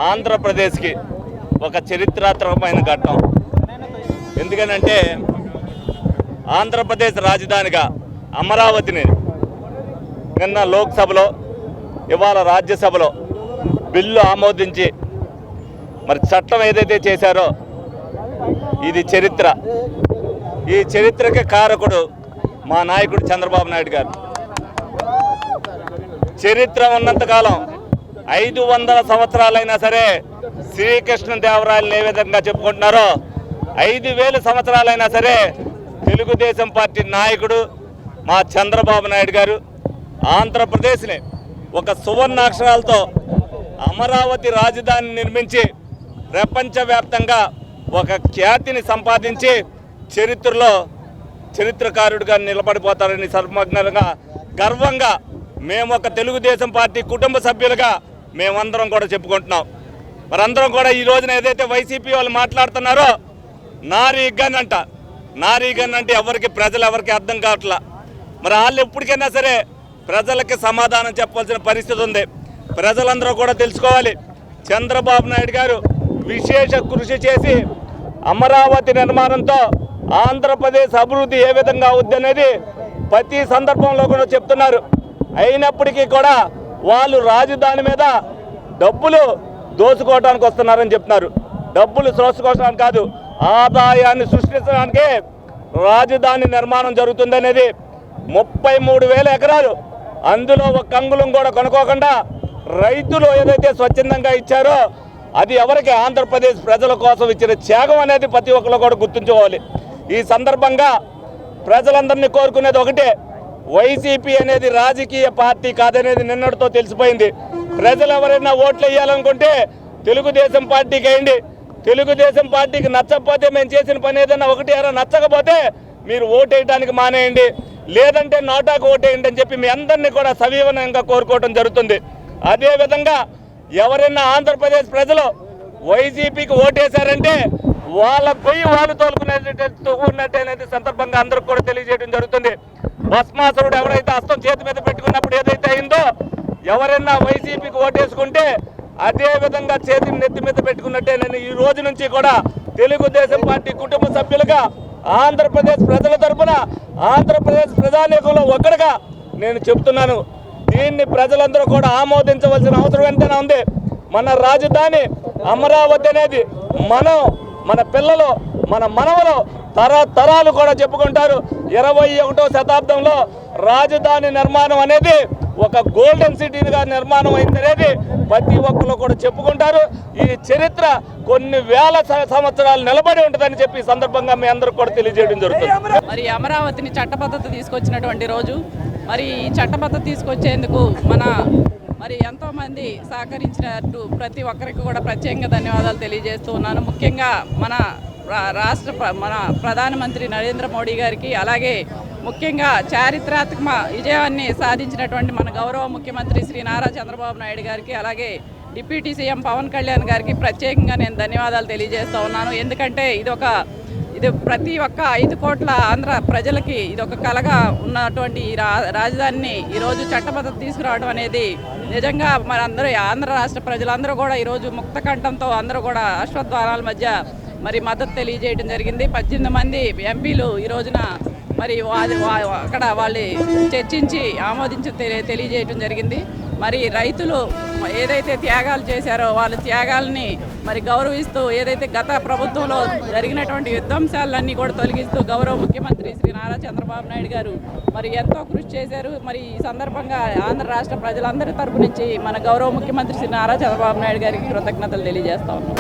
ఆంధ్రప్రదేశ్కి ఒక చరిత్రాత్మకమైన ఘట్టం. ఎందుకనంటే ఆంధ్రప్రదేశ్ రాజధానిగా అమరావతిని నిన్న లోక్సభలో ఇవాళ రాజ్యసభలో బిల్లు ఆమోదించి మరి చట్టం ఏదైతే చేశారో ఇది చరిత్ర. ఈ చరిత్రకి కారకుడు మా నాయకుడు చంద్రబాబు నాయుడు గారు. చరిత్ర ఉన్నంతకాలం 500 సంవత్సరాలైనా సరే శ్రీకృష్ణదేవరాయలను ఏ విధంగా చెప్పుకుంటున్నారో 5000 సంవత్సరాలైనా సరే తెలుగుదేశం పార్టీ నాయకుడు మా చంద్రబాబు నాయుడు గారు ఆంధ్రప్రదేశ్ని ఒక సువర్ణాక్షరాలతో అమరావతి రాజధాని నిర్మించి ప్రపంచవ్యాప్తంగా ఒక ఖ్యాతిని సంపాదించి చరిత్రలో చరిత్రకారుడిగా నిలబడిపోతారని సర్వజ్ఞంగా గర్వంగా మేము ఒక తెలుగుదేశం పార్టీ కుటుంబ సభ్యులుగా మేమందరం కూడా చెప్పుకుంటున్నాం. మరందరం కూడా ఈ రోజున ఏదైతే వైసీపీ వాళ్ళు మాట్లాడుతున్నారో నారీ గన్ అంట. నారీ గన్ అంటే ప్రజలు ఎవరికి అర్థం కావట్లా. మరి వాళ్ళు ఎప్పటికైనా సరే ప్రజలకి సమాధానం చెప్పాల్సిన పరిస్థితి ఉంది. ప్రజలందరూ కూడా తెలుసుకోవాలి. చంద్రబాబు నాయుడు గారు విశేష కృషి చేసి అమరావతి నిర్మాణంతో ఆంధ్రప్రదేశ్ అభివృద్ధి ఏ విధంగా అవుద్ది అనేది ప్రతి సందర్భంలో కూడా చెప్తున్నారు. అయినప్పటికీ కూడా వాళ్ళు రాజధాని మీద డబ్బులు దోచుకోవడానికి వస్తున్నారని చెప్తున్నారు. డబ్బులు దోచుకోవడానికి కాదు, ఆదాయాన్ని సృష్టించడానికి రాజధాని నిర్మాణం జరుగుతుందనేది 33,000 ఎకరాలు, అందులో ఒక అంగుళం కూడా కొనుక్కోకుండా రైతులు ఏదైతే స్వచ్ఛందంగా ఇచ్చారో అది ఎవరికి ఆంధ్రప్రదేశ్ ప్రజల కోసం ఇచ్చిన త్యాగం అనేది ప్రతి ఒక్కరు కూడా గుర్తుంచుకోవాలి. ఈ సందర్భంగా ప్రజలందరినీ కోరుకునేది ఒకటే, వైసీపీ అనేది రాజకీయ పార్టీ కాదనేది నిన్నటితో తెలిసిపోయింది. ప్రజలు ఎవరైనా ఓట్లు వేయాలనుకుంటే తెలుగుదేశం పార్టీకి వేయండి. తెలుగుదేశం పార్టీకి నచ్చకపోతే మేము చేసిన పని ఏదైనా ఒకటి నచ్చకపోతే మీరు ఓటేయడానికి మానేయండి, లేదంటే నోటాకు ఓటేయండి అని చెప్పి మీ అందరినీ కూడా సవివరంగా కోరుకోవడం జరుగుతుంది. అదేవిధంగా ఎవరైనా ఆంధ్రప్రదేశ్ ప్రజలు వైసీపీకి ఓటేశారంటే వాళ్ళ పొయ్యి వాళ్ళు తోలుకునేటట్టు సందర్భంగా అందరికి కూడా తెలియజేయడం జరుగుతుంది. భస్మాసురుడు ఎవరైతే హస్తం చేతి మీద పెట్టుకున్నప్పుడు ఏదైతే అయిందో ఎవరైనా వైసీపీకి ఓటేసుకుంటే అదే విధంగా చేతిని నెత్తి మీద పెట్టుకున్నట్టే నేను ఈ రోజు నుంచి కూడా తెలుగుదేశం పార్టీ కుటుంబ సభ్యులుగా ఆంధ్రప్రదేశ్ ప్రజల తరఫున ఆంధ్రప్రదేశ్ ప్రజానీకంలో ఒకటిగా నేను చెప్తున్నాను. దీన్ని ప్రజలందరూ కూడా ఆమోదించవలసిన అవసరం ఎంతైనా ఉంది. మన రాజధాని అమరావతి అనేది మన పిల్లలు మన మనవలు తరాలు కూడా చెప్పుకుంటారు. 21వ శతాబ్దంలో రాజధాని నిర్మాణం అనేది ఒక గోల్డెన్ సిటీగా నిర్మాణం అయిందనేది ప్రతి ఒక్కరు కూడా చెప్పుకుంటారు. ఈ చరిత్ర కొన్ని వేల సంవత్సరాలు నిలబడి ఉంటుందని చెప్పి ఈ సందర్భంగా మీ అందరూ కూడా తెలియజేయడం జరుగుతుంది. మరి అమరావతిని చట్టబద్ధత తీసుకొచ్చినటువంటి రోజు, మరి ఈ చట్టబద్ధత తీసుకొచ్చేందుకు మరి ఎంతోమంది సహకరించినట్టు ప్రతి ఒక్కరికి కూడా ప్రత్యేకంగా ధన్యవాదాలు తెలియజేస్తూ ఉన్నాను. ముఖ్యంగా మన ప్రధానమంత్రి నరేంద్ర మోడీ గారికి, అలాగే ముఖ్యంగా చారిత్రాత్మక విజయాన్ని సాధించినటువంటి మన గౌరవ ముఖ్యమంత్రి శ్రీ నారా చంద్రబాబు నాయుడు గారికి, అలాగే డిప్యూటీ సీఎం పవన్ కళ్యాణ్ గారికి ప్రత్యేకంగా నేను ధన్యవాదాలు తెలియజేస్తూ ఉన్నాను. ఎందుకంటే ఇది ప్రతి ఒక్క 5 కోట్ల ఆంధ్ర ప్రజలకి ఇది ఒక కలగా ఉన్నటువంటి ఈ రాజధానిని ఈరోజు చట్టబద్ధత తీసుకురావడం అనేది నిజంగా మనందరూ ఆంధ్ర రాష్ట్ర ప్రజలందరూ కూడా ఈరోజు ముక్త కంఠంతో అందరూ కూడా అశ్వద్వారాల మధ్య మరి మద్దతు తెలియజేయడం జరిగింది. 18 మంది ఎంపీలు ఈ రోజున మరి అక్కడ వాళ్ళు చర్చించి ఆమోదించి తెలియజేయడం జరిగింది. మరి రైతులు ఏదైతే త్యాగాలు చేశారో వాళ్ళ త్యాగాలని మరి గౌరవిస్తూ, ఏదైతే గత ప్రభుత్వంలో జరిగినటువంటి విధ్వంసాలన్నీ కూడా తొలగిస్తూ గౌరవ ముఖ్యమంత్రి శ్రీ నారా చంద్రబాబు నాయుడు గారు మరి ఎంతో కృషి చేశారు. మరి ఈ సందర్భంగా ఆంధ్ర రాష్ట్ర ప్రజలందరి తరపు నుంచి మన గౌరవ ముఖ్యమంత్రి శ్రీ నారా చంద్రబాబు నాయుడు గారికి కృతజ్ఞతలు తెలియజేస్తా ఉన్నాం.